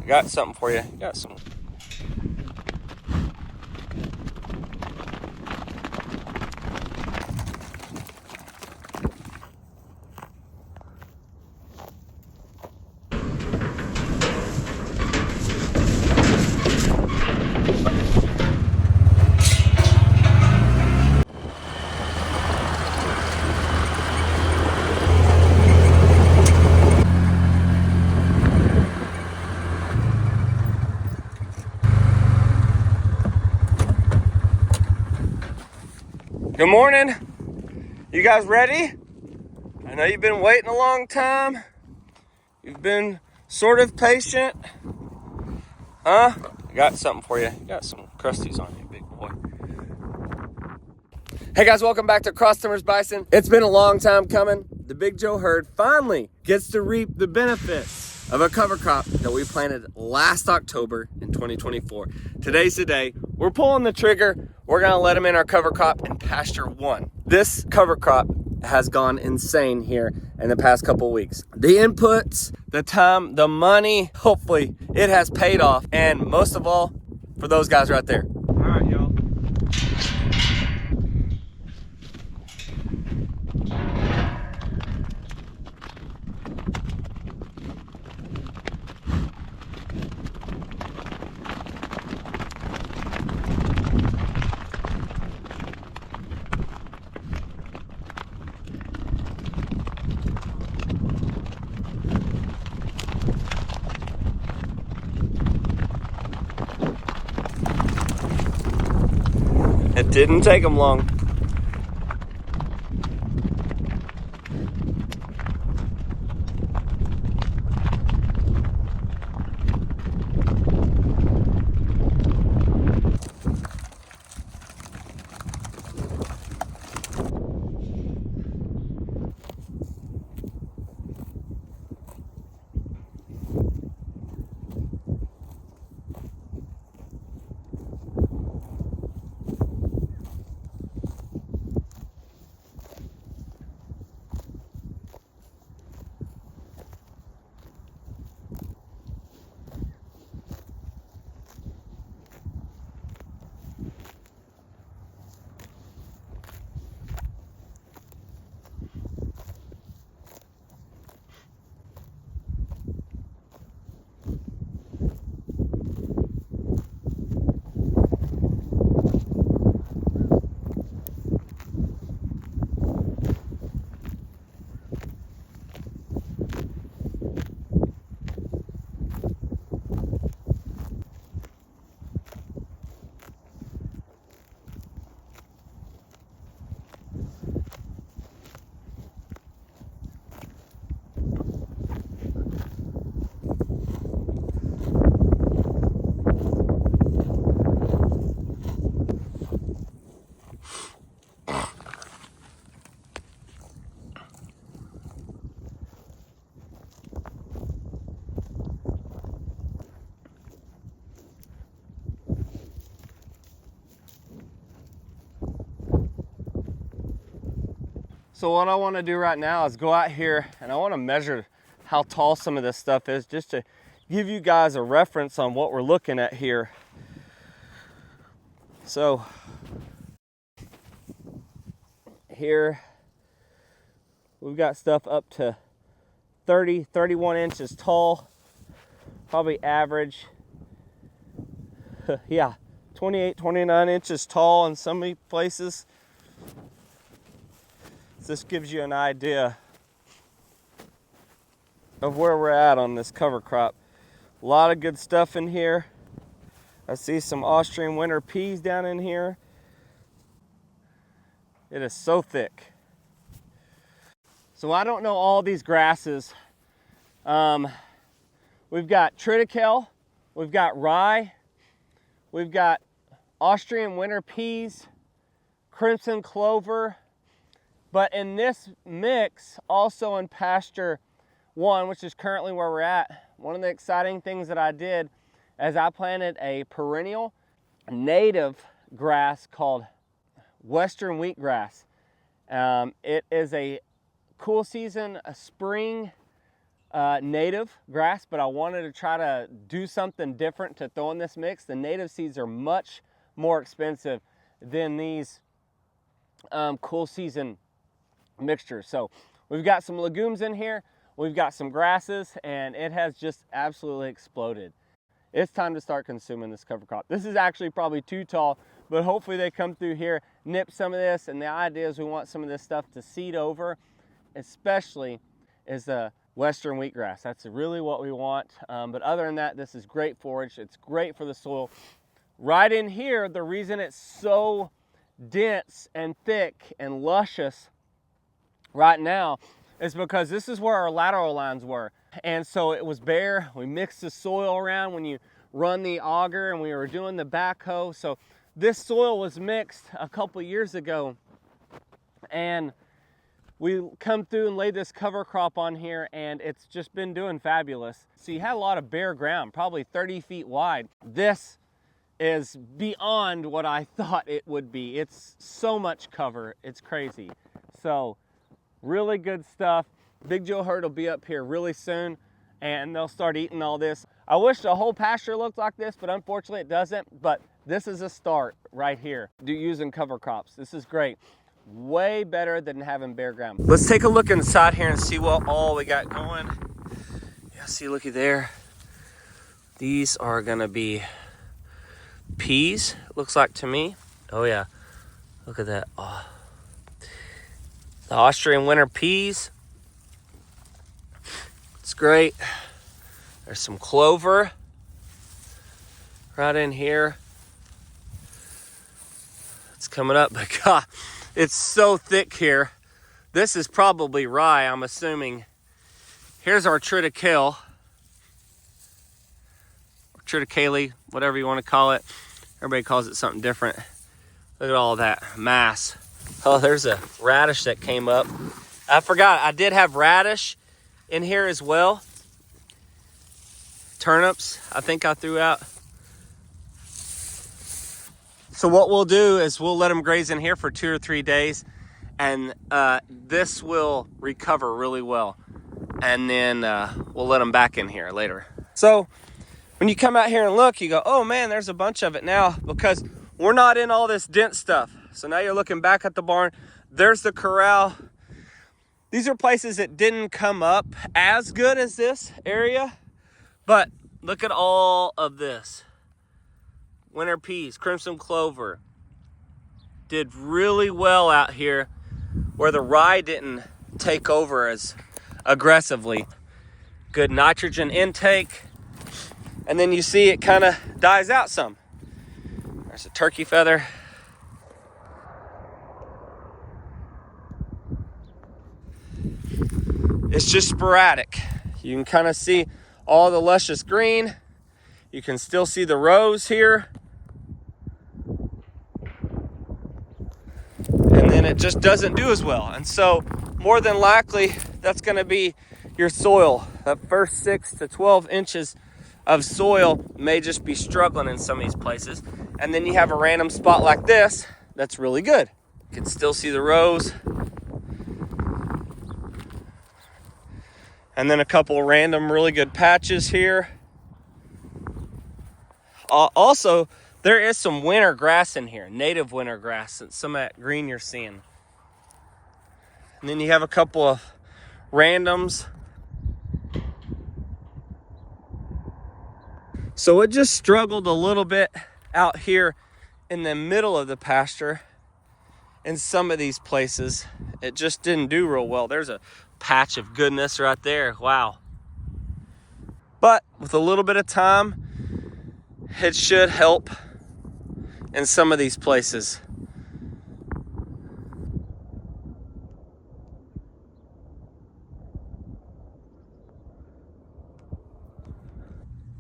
I got something for you. Got some. Good morning. You guys ready? I know you've been waiting a long time. You've been sort of patient. Huh? I got something for you. Got some crusties on you, big boy. Hey guys, welcome back to Cross Timbers Bison. It's been a long time coming. The Big Joe herd finally gets to reap the benefits of a cover crop that we planted last October in 2024. Today's the day. We're pulling the trigger. We're gonna let them in our cover crop in pasture 1. This cover crop has gone insane here in the past couple weeks. The inputs, the time, the money, hopefully it has paid off. And most of all, for those guys right there. All right, y'all. It didn't take them long. So what I want to do right now is go out here and I want to measure how tall some of this stuff is, just to give you guys a reference on what we're looking at here. So here we've got stuff up to 31 inches tall, probably average. Yeah, 29 inches tall in some places. This gives you an idea of where we're at on this cover crop. A lot of good stuff in here. I see some Austrian winter peas down in here. It is so thick. So I don't know all these grasses. We've got triticale, we've got rye, we've got Austrian winter peas, crimson clover. But in this mix, also in pasture 1, which is currently where we're at, one of the exciting things that I did is I planted a perennial native grass called western wheatgrass. It is a cool season, a spring native grass, but I wanted to try to do something different to throw in this mix. The native seeds are much more expensive than these cool season mixtures. So we've got some legumes in here, we've got some grasses, and it has just absolutely exploded. It's time to start consuming this cover crop. This is actually probably too tall, but hopefully they come through here, nip some of this, and the idea is we want some of this stuff to seed over, especially is the western wheatgrass. That's really what we want. But other than that, this is great forage. It's great for the soil. Right in here, the reason it's so dense and thick and luscious right now is because this is where our lateral lines were. And so it was bare. We mixed the soil around when you run the auger, and we were doing the backhoe. So this soil was mixed a couple years ago, and we come through and laid this cover crop on here, and it's just been doing fabulous. So you had a lot of bare ground, probably 30 feet wide. This is beyond what I thought it would be. It's so much cover, it's crazy. So really good stuff. Big Joe herd will be up here really soon, and they'll start eating all this. I wish the whole pasture looked like this, but unfortunately it doesn't. But this is a start right here, using cover crops. This is great. Way better than having bare ground. Let's take a look inside here and see what all we got going. Yeah, see, looky there. These are gonna be peas, looks like to me. Oh yeah, look at that. Oh. The Austrian winter peas. It's great. There's some clover right in here. It's coming up, but God, it's so thick here. This is probably rye, I'm assuming. Here's our triticale, or triticale, whatever you want to call it. Everybody calls it something different. Look at all that mass. Oh, there's a radish that came up. I forgot, I did have radish in here as well. Turnips, I think I threw out. So what we'll do is we'll let them graze in here for 2 or 3 days, and this will recover really well. And then we'll let them back in here later. So when you come out here and look, you go, oh man, there's a bunch of it now, because we're not in all this dense stuff. So now you're looking back at the barn. There's the corral. These are places that didn't come up as good as this area, but look at all of this. Winter peas, crimson clover. Did really well out here where the rye didn't take over as aggressively. Good nitrogen intake. And then you see it kind of dies out some. There's a turkey feather. It's just sporadic. You can kind of see all the luscious green. You can still see the rows here. And then it just doesn't do as well. And so more than likely, that's gonna be your soil. That first 6 to 12 inches of soil may just be struggling in some of these places. And then you have a random spot like this, that's really good. You can still see the rows. And then a couple random really good patches here. Also, there is some winter grass in here, native winter grass, and some of that green you're seeing. And then you have a couple of randoms. So it just struggled a little bit out here in the middle of the pasture. In some of these places, it just didn't do real well. There's a patch of goodness right there. Wow. But with a little bit of time, it should help in some of these places.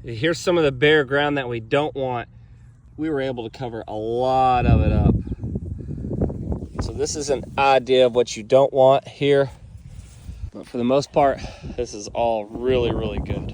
Here's some of the bare ground that we don't want. We were able to cover a lot of it up. So this is an idea of what you don't want here. But for the most part, this is all really, really good.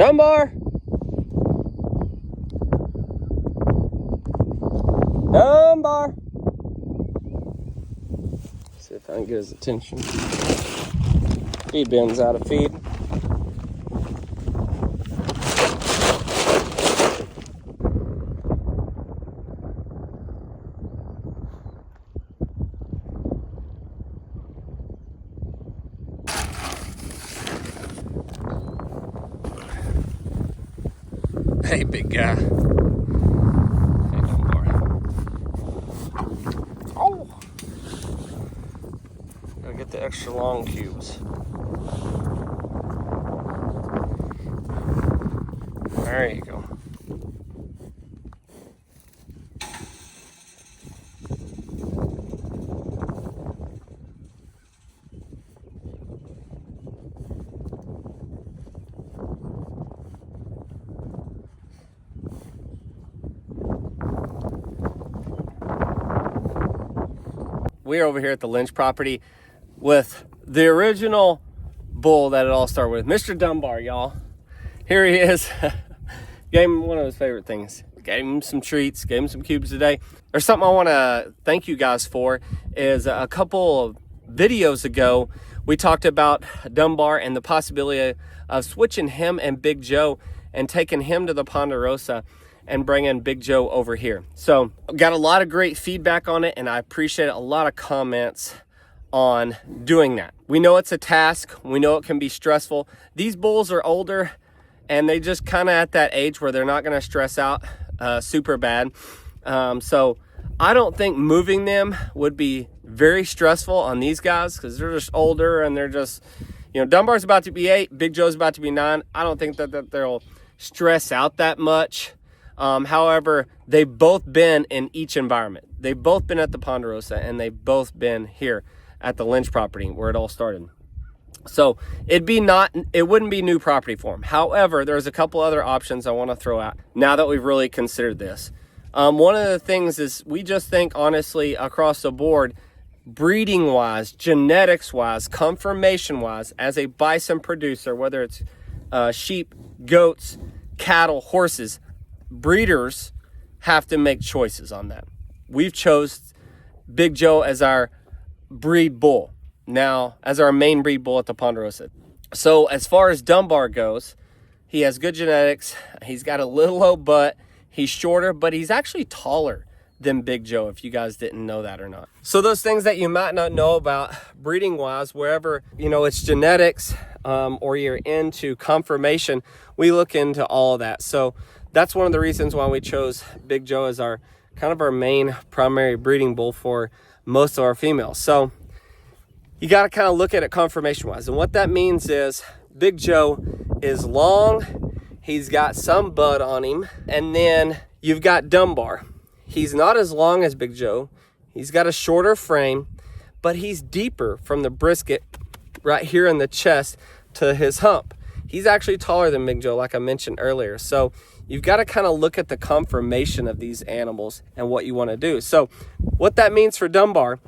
Dunbar! Dunbar! See if I can get his attention. Feed bin's out of feed. Hey, big guy. Hey, Dunbar. Oh! Gotta get the extra long cubes. There you go. We're over here at the Lynch property with the original bull that it all started with, Mr. Dunbar, y'all. Here he is. Gave him one of his favorite things. Gave him some treats, gave him some cubes today. There's something I want to thank you guys for is a couple of videos ago, we talked about Dunbar and the possibility of switching him and Big Joe and taking him to the Ponderosa and bringing Big Joe over here. So got a lot of great feedback on it, and I appreciate a lot of comments on doing that. We know it's a task. We know it can be stressful. These bulls are older, and they just kind of at that age where they're not going to stress out super bad. So I don't think moving them would be very stressful on these guys because they're just older and they're just, you know, Dunbar's about to be 8, Big Joe's about to be 9. I don't think that they'll stress out that much. However, they've both been in each environment. They've both been at the Ponderosa, and they've both been here at the Lynch property where it all started. So it wouldn't be new property for them. However, there's a couple other options I want to throw out now that we've really considered this. One of the things is we just think, honestly, across the board, breeding wise, genetics wise, conformation wise, as a bison producer, whether it's sheep, goats, cattle, horses, breeders have to make choices on that. We've chose Big Joe as our breed bull now, as our main breed bull at the Ponderosa. So as far as Dunbar goes, he has good genetics. He's got a little low butt. He's shorter, but he's actually taller than Big Joe, if you guys didn't know that or not. So those things that you might not know about breeding wise, wherever, you know, it's genetics or you're into conformation, we look into all of that. So that's one of the reasons why we chose Big Joe as our kind of our main primary breeding bull for most of our females. So you got to kind of look at it conformation wise. And what that means is Big Joe is long. He's got some bud on him. And then you've got Dunbar. He's not as long as Big Joe. He's got a shorter frame, but he's deeper from the brisket right here in the chest to his hump. He's actually taller than Big Joe, like I mentioned earlier. So you've got to kind of look at the conformation of these animals and what you want to do. So what that means for Dunbar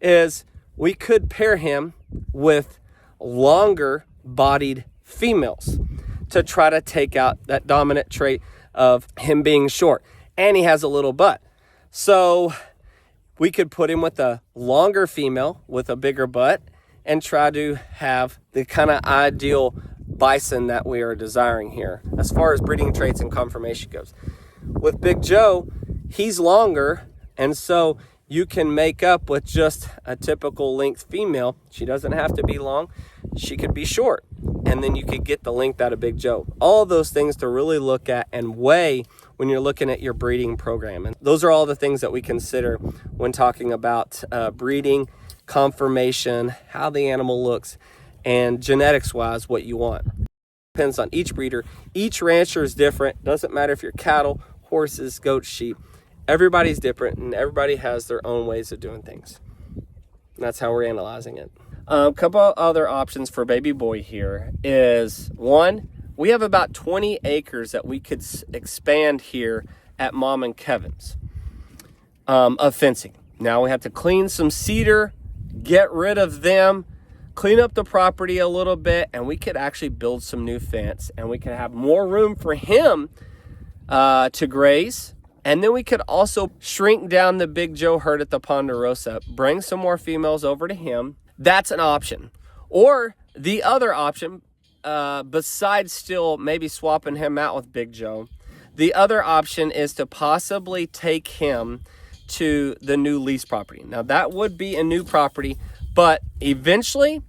is we could pair him with longer bodied females to try to take out that dominant trait of him being short. And he has a little butt. So we could put him with a longer female with a bigger butt and try to have the kind of ideal bison that we are desiring here as far as breeding traits and conformation goes. With Big Joe, he's longer, and so you can make up with just a typical length female. She doesn't have to be long. She could be short, and then you could get the length out of Big Joe. All of those things to really look at and weigh when you're looking at your breeding program. And those are all the things that we consider when talking about breeding, conformation, how the animal looks, and genetics wise what you want. Depends on each breeder. Each rancher is different. Doesn't matter if you're cattle, horses, goats, sheep. Everybody's different, and everybody has their own ways of doing things. And that's how we're analyzing it. A couple other options for baby boy here is, one, we have about 20 acres that we could expand here at Mom and Kevin's of fencing. Now we have to clean some cedar, get rid of them, clean up the property a little bit, and we could actually build some new fence, and we could have more room for him to graze. And then we could also shrink down the Big Joe herd at the Ponderosa, bring some more females over to him. That's an option. Or the other option, besides still maybe swapping him out with Big Joe, the other option is to possibly take him to the new lease property. Now that would be a new property, but eventually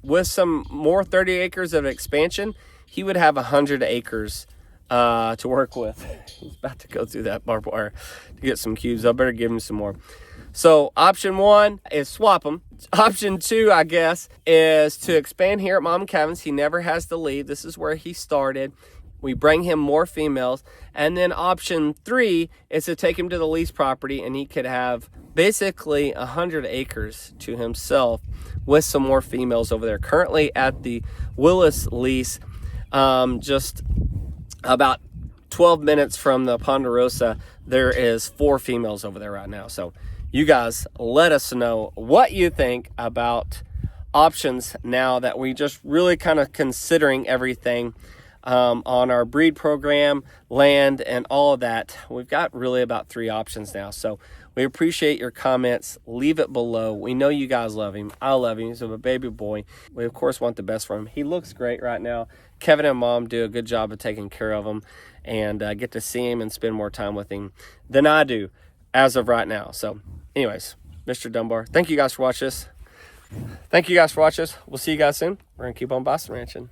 with some more 30 acres of expansion, he would have 100 acres to work with. He's about to go through that barbed wire to get some cubes. I better give him some more. So option 1 is swap him. Option 2, I guess, is to expand here at Mom and Kevin's. He never has to leave. This is where he started. We bring him more females. And then option 3 is to take him to the lease property, and he could have basically 100 acres to himself with some more females over there. Currently at the Willis lease, just about 12 minutes from the Ponderosa, there is 4 females over there right now. So you guys let us know what you think about options now that we just really kind of considering everything on our breed program, land, and all of that. We've got really about 3 options now. So we appreciate your comments. Leave it below. We know you guys love him. I love him. He's a baby boy. We, of course, want the best for him. He looks great right now. Kevin and Mom do a good job of taking care of him, and get to see him and spend more time with him than I do as of right now. So anyways, Mr. Dunbar, thank you guys for watching this. We'll see you guys soon. We're going to keep on Bison ranching.